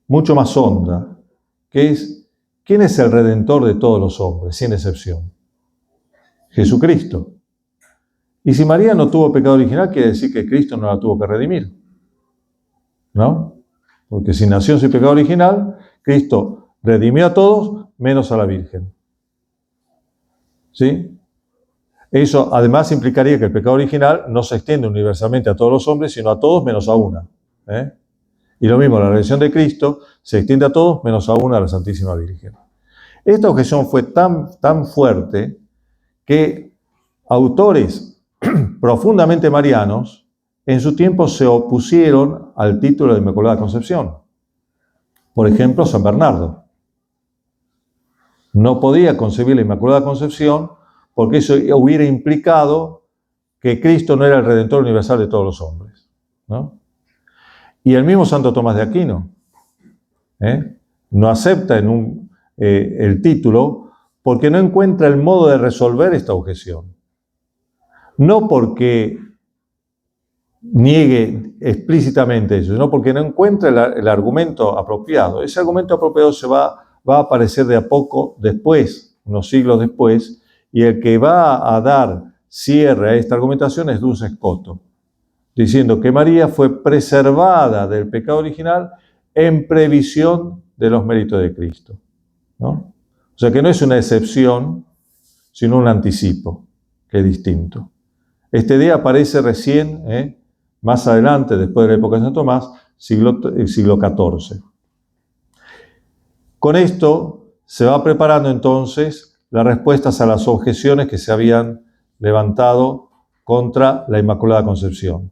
mucho más honda, que es, ¿quién es el redentor de todos los hombres, sin excepción? Jesucristo. Y si María no tuvo pecado original, quiere decir que Cristo no la tuvo que redimir, ¿no? Porque si nació sin pecado original, Cristo redimió a todos, menos a la Virgen. ¿Sí? Eso además implicaría que el pecado original no se extiende universalmente a todos los hombres, sino a todos menos a una. Y lo mismo, la redención de Cristo se extiende a todos menos a una, a la Santísima Virgen. Esta objeción fue tan fuerte que autores profundamente marianos en su tiempo se opusieron al título de Inmaculada Concepción. Por ejemplo, San Bernardo. No podía concebir la Inmaculada Concepción porque eso hubiera implicado que Cristo no era el Redentor universal de todos los hombres, ¿no? Y el mismo Santo Tomás de Aquino no acepta el título porque no encuentra el modo de resolver esta objeción. No porque niegue explícitamente eso, sino porque no encuentra el argumento apropiado. Ese argumento apropiado va a aparecer de a poco después, unos siglos después, y el que va a dar cierre a esta argumentación es Duns Scoto, diciendo que María fue preservada del pecado original en previsión de los méritos de Cristo, ¿no? O sea que no es una excepción, sino un anticipo, que es distinto. Este día aparece recién, más adelante, después de la época de San Tomás, siglo XIV. Con esto se va preparando entonces las respuestas a las objeciones que se habían levantado contra la Inmaculada Concepción.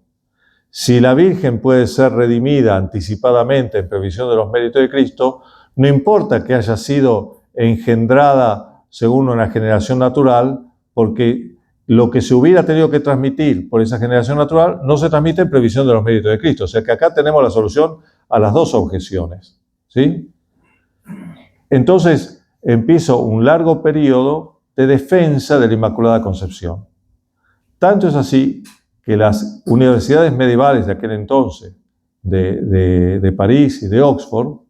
Si la Virgen puede ser redimida anticipadamente en previsión de los méritos de Cristo, no importa que haya sido engendrada según una generación natural, porque lo que se hubiera tenido que transmitir por esa generación natural no se transmite en previsión de los méritos de Cristo. O sea que acá tenemos la solución a las dos objeciones, ¿sí? Entonces empieza un largo periodo de defensa de la Inmaculada Concepción. Tanto es así que las universidades medievales de aquel entonces, de París y de Oxford,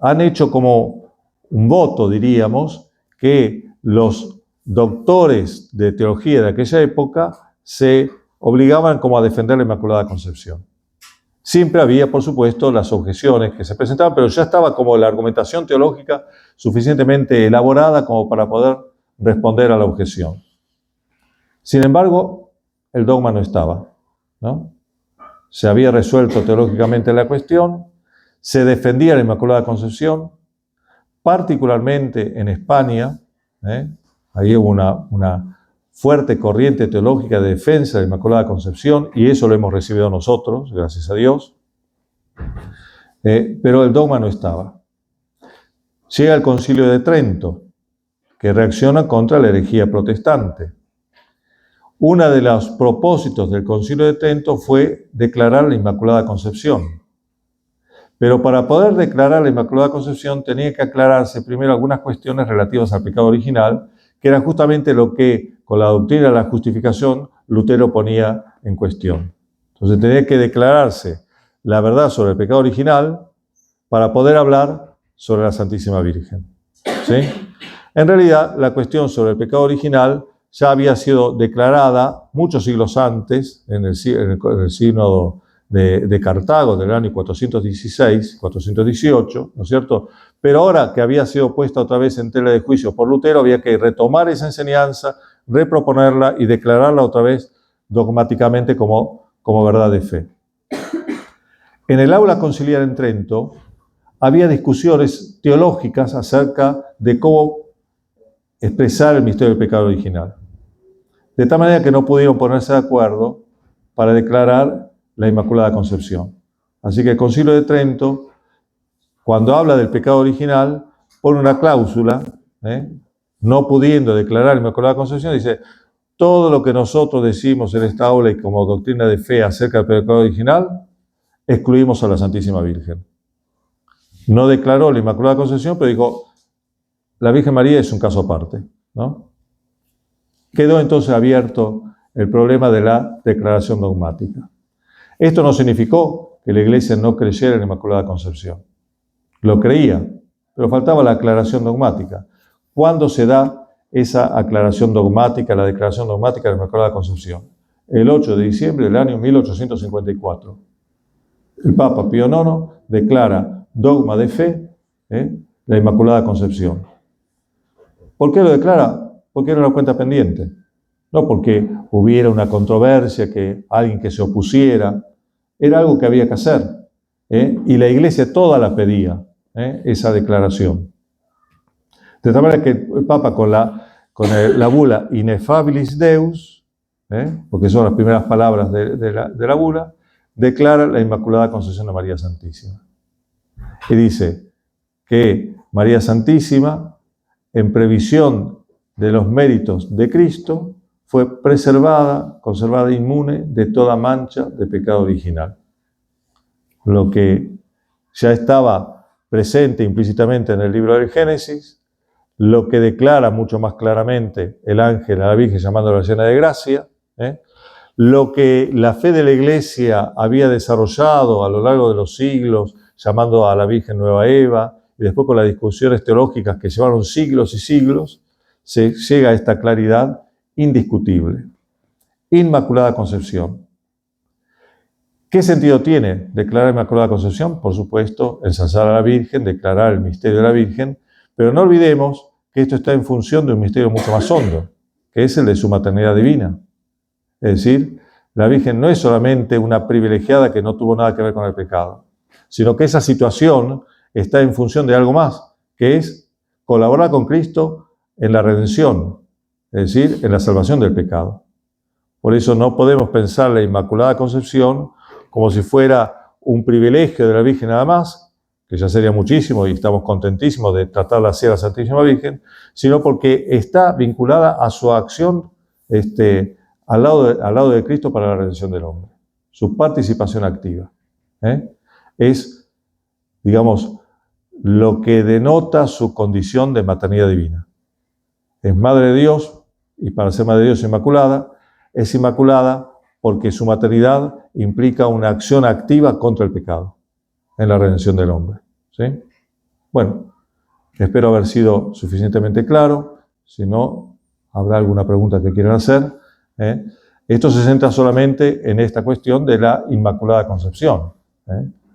han hecho como un voto, diríamos, que los doctores de teología de aquella época se obligaban como a defender la Inmaculada Concepción. Siempre había, por supuesto, las objeciones que se presentaban, pero ya estaba como la argumentación teológica suficientemente elaborada como para poder responder a la objeción. Sin embargo, el dogma no estaba, ¿no? Se había resuelto teológicamente la cuestión, se defendía la Inmaculada Concepción, particularmente en España, ahí hubo una fuerte corriente teológica de defensa de la Inmaculada Concepción, y eso lo hemos recibido nosotros, gracias a Dios, pero el dogma no estaba. Llega el Concilio de Trento, que reacciona contra la herejía protestante. Uno de los propósitos del Concilio de Trento fue declarar la Inmaculada Concepción. Pero para poder declarar la Inmaculada Concepción tenía que aclararse primero algunas cuestiones relativas al pecado original, que era justamente lo que con la doctrina de la justificación Lutero ponía en cuestión. Entonces tenía que declararse la verdad sobre el pecado original para poder hablar sobre la Santísima Virgen, ¿sí? En realidad, la cuestión sobre el pecado original ya había sido declarada muchos siglos antes en el sínodo de Cartago del año 416, 418, ¿no es cierto? Pero ahora que había sido puesta otra vez en tela de juicio por Lutero, había que retomar esa enseñanza, reproponerla y declararla otra vez dogmáticamente como verdad de fe. En el aula conciliar en Trento había discusiones teológicas acerca de cómo expresar el misterio del pecado original. De tal manera que no pudieron ponerse de acuerdo para declarar la Inmaculada Concepción. Así que el Concilio de Trento, cuando habla del pecado original, pone una cláusula, no pudiendo declarar la Inmaculada Concepción, dice: todo lo que nosotros decimos en esta aula y como doctrina de fe acerca del pecado original, excluimos a la Santísima Virgen. No declaró la Inmaculada Concepción, pero dijo: la Virgen María es un caso aparte, ¿no? Quedó entonces abierto el problema de la declaración dogmática. Esto no significó que la Iglesia no creyera en la Inmaculada Concepción. Lo creía, pero faltaba la aclaración dogmática. ¿Cuándo se da esa aclaración dogmática, la declaración dogmática de la Inmaculada Concepción? El 8 de diciembre del año 1854. El Papa Pío IX declara dogma de fe, la Inmaculada Concepción. ¿Por qué lo declara? Porque era una cuenta pendiente. No porque hubiera una controversia, que alguien que se opusiera. Era algo que había que hacer. Y la Iglesia toda la pedía, esa declaración. De tal manera que el Papa con la bula Ineffabilis Deus, porque son las primeras palabras de la bula, declara la Inmaculada Concepción de María Santísima. Y dice que María Santísima, en previsión de los méritos de Cristo, fue preservada, conservada inmune de toda mancha de pecado original. Lo que ya estaba presente implícitamente en el libro del Génesis, lo que declara mucho más claramente el ángel a la Virgen llamándola llena de gracia, lo que la fe de la Iglesia había desarrollado a lo largo de los siglos, llamando a la Virgen Nueva Eva, y después con las discusiones teológicas que llevaron siglos y siglos, se llega a esta claridad indiscutible. Inmaculada Concepción. ¿Qué sentido tiene declarar Inmaculada Concepción? Por supuesto, ensalzar a la Virgen, declarar el misterio de la Virgen, pero no olvidemos que esto está en función de un misterio mucho más hondo, que es el de su maternidad divina. Es decir, la Virgen no es solamente una privilegiada que no tuvo nada que ver con el pecado, sino que esa situación está en función de algo más, que es colaborar con Cristo en la redención, es decir, en la salvación del pecado. Por eso no podemos pensar la Inmaculada Concepción como si fuera un privilegio de la Virgen nada más, que ya sería muchísimo y estamos contentísimos de tratarla así a la Santísima Virgen, sino porque está vinculada a su acción al lado de Cristo para la redención del hombre. Su participación activa. Es, digamos, lo que denota su condición de maternidad divina. Es Madre de Dios, y para ser Madre de Dios es inmaculada porque su maternidad implica una acción activa contra el pecado en la redención del hombre. ¿Sí? Bueno, espero haber sido suficientemente claro. Si no, habrá alguna pregunta que quieran hacer. Esto se centra solamente en esta cuestión de la Inmaculada Concepción.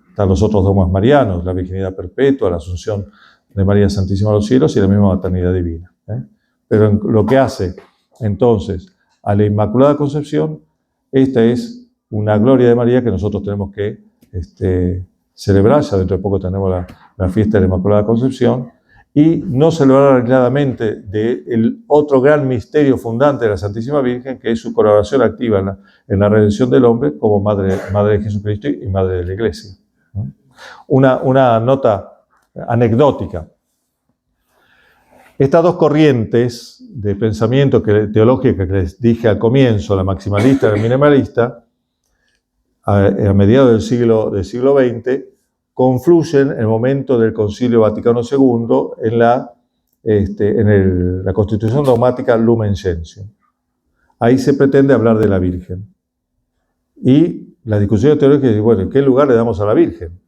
Están los otros dogmas marianos, la virginidad perpetua, la asunción de María Santísima a los cielos y la misma maternidad divina. Pero en lo que hace entonces a la Inmaculada Concepción, esta es una gloria de María que nosotros tenemos que celebrar. Ya dentro de poco tenemos la fiesta de la Inmaculada Concepción, y no celebrar aisladamente del otro gran misterio fundante de la Santísima Virgen, que es su colaboración activa en la redención del hombre como Madre de Jesucristo y Madre de la Iglesia. Una nota anecdótica. Estas dos corrientes de pensamiento teológica que les dije al comienzo, la maximalista y la minimalista, a mediados del siglo XX, confluyen en el momento del Concilio Vaticano II en la Constitución Dogmática Lumen Gentium. Ahí se pretende hablar de la Virgen. Y la discusión teológica dice, bueno, ¿en qué lugar le damos a la Virgen?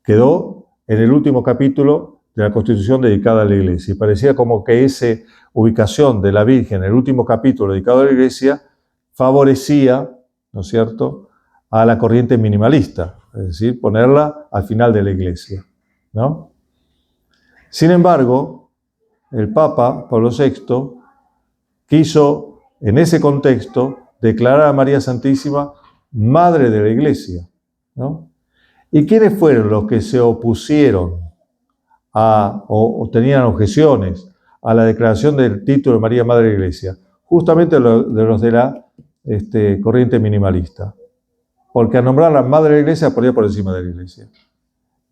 Quedó en el último capítulo de la Constitución dedicada a la Iglesia. Y parecía como que esa ubicación de la Virgen en el último capítulo dedicado a la Iglesia favorecía, ¿no es cierto?, a la corriente minimalista, es decir, ponerla al final de la iglesia, ¿no? Sin embargo, el Papa Pablo VI quiso, en ese contexto, declarar a María Santísima Madre de la Iglesia, ¿no? ¿Y quiénes fueron los que se opusieron o tenían objeciones a la declaración del título de María Madre de la Iglesia? Justamente los de la corriente minimalista. Porque al nombrar a la Madre de la Iglesia ponía por encima de la Iglesia.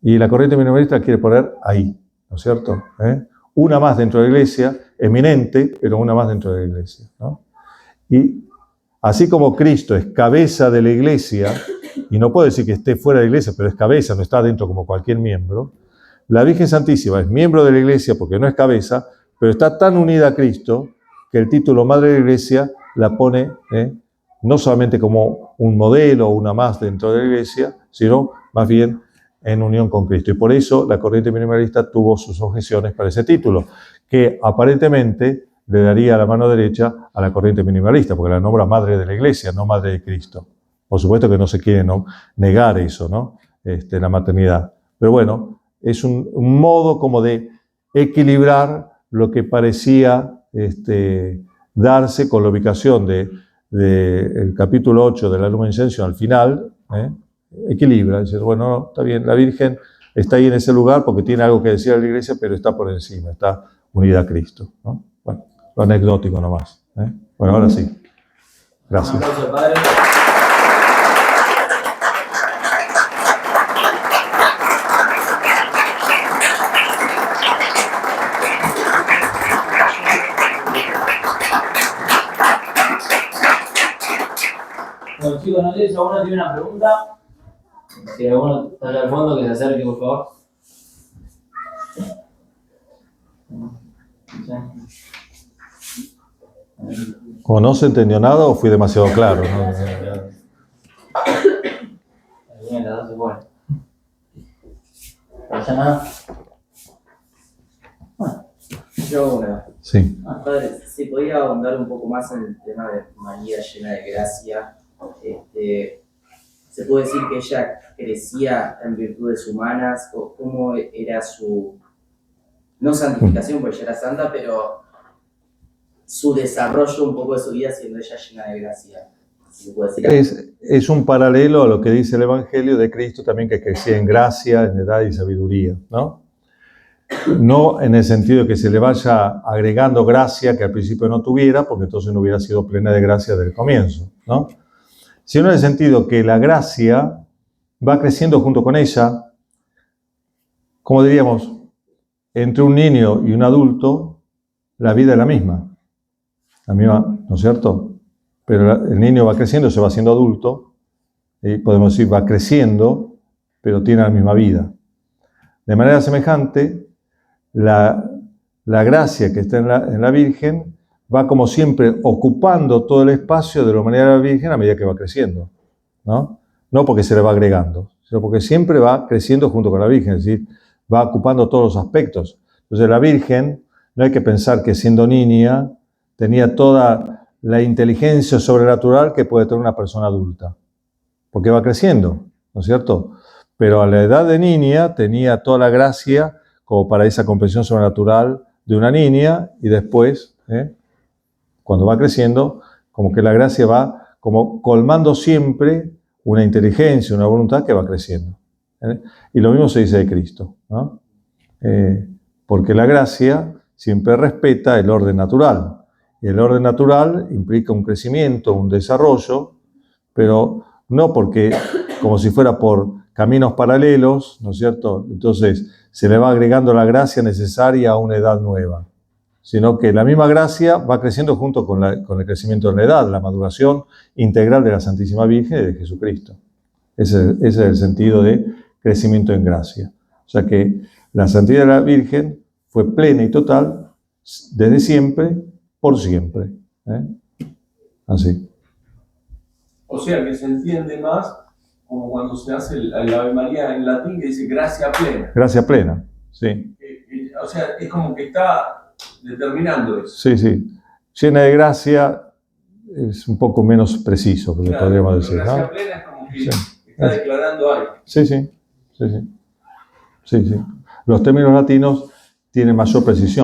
Y la corriente minimalista quiere poner ahí, ¿no es cierto? Una más dentro de la Iglesia, eminente, pero una más dentro de la Iglesia, ¿no? Y así como Cristo es cabeza de la Iglesia, y no puedo decir que esté fuera de la Iglesia, pero es cabeza, no está dentro como cualquier miembro, la Virgen Santísima es miembro de la Iglesia porque no es cabeza, pero está tan unida a Cristo que el título Madre de la Iglesia la pone no solamente como un modelo o una más dentro de la Iglesia, sino más bien en unión con Cristo. Y por eso la corriente minimalista tuvo sus objeciones para ese título, que aparentemente le daría la mano derecha a la corriente minimalista, porque la nombra Madre de la Iglesia, no Madre de Cristo. Por supuesto que no se quiere negar eso, ¿no? La maternidad. Pero bueno, es un modo como de equilibrar lo que parecía darse con la ubicación del capítulo 8 de la Lumen Gentium al final, equilibra, dice, bueno, no, está bien, la Virgen está ahí en ese lugar porque tiene algo que decir a la Iglesia, pero está por encima, está unida a Cristo, ¿no? Bueno, lo anecdótico nomás. Bueno, ahora sí. Gracias. Un aplauso, padre. Bueno, chicos, no sé si alguno tiene una pregunta. Si alguno está allá al fondo, que se acerque, por favor. O no se entendió nada o fui demasiado claro, ¿no? Bien, las dos se ponen. ¿No pasa nada? Bueno, yo una. Sí. Padre, si podía ahondar un poco más en el tema de María llena de gracia, ¿se puede decir que ella crecía en virtudes humanas? ¿O cómo era su, no santificación, porque ella era santa, pero su desarrollo un poco de su vida siendo ella llena de gracia? Si se puede decir. Es un paralelo a lo que dice el Evangelio de Cristo también, que crecía en gracia, en edad y sabiduría, ¿no? No en el sentido de que se le vaya agregando gracia que al principio no tuviera, porque entonces no hubiera sido plena de gracia desde el comienzo, ¿no? Sino en el sentido que la gracia va creciendo junto con ella, como diríamos, entre un niño y un adulto, la vida es la misma, ¿no es cierto? Pero el niño va creciendo, se va haciendo adulto, y podemos decir va creciendo, pero tiene la misma vida. De manera semejante, la gracia que está en la Virgen va como siempre ocupando todo el espacio de la humanidad de la Virgen a medida que va creciendo, ¿no? No porque se le va agregando, sino porque siempre va creciendo junto con la Virgen, es decir, va ocupando todos los aspectos. Entonces la Virgen, no hay que pensar que siendo niña tenía toda la inteligencia sobrenatural que puede tener una persona adulta, porque va creciendo, ¿no es cierto? Pero a la edad de niña tenía toda la gracia como para esa comprensión sobrenatural de una niña, y después, cuando va creciendo, como que la gracia va como colmando siempre una inteligencia, una voluntad que va creciendo. Y lo mismo se dice de Cristo, ¿no? Porque la gracia siempre respeta el orden natural. Y el orden natural implica un crecimiento, un desarrollo, pero no porque, como si fuera por caminos paralelos, ¿no es cierto? Entonces se le va agregando la gracia necesaria a una edad nueva, sino que la misma gracia va creciendo junto con el crecimiento de la edad, la maduración integral de la Santísima Virgen y de Jesucristo. Ese es el sentido de crecimiento en gracia. O sea que la santidad de la Virgen fue plena y total desde siempre, por siempre. Así. O sea que se entiende más como cuando se hace el Ave María en latín, que dice gracia plena. Gracia plena, sí. O sea, es como que está determinando eso. Sí, sí. Llena de gracia es un poco menos preciso, porque Claro, podríamos decir, gracia ¿no? plena es como porque Sí. está declarando algo. Sí, sí. Los términos latinos tienen mayor precisión.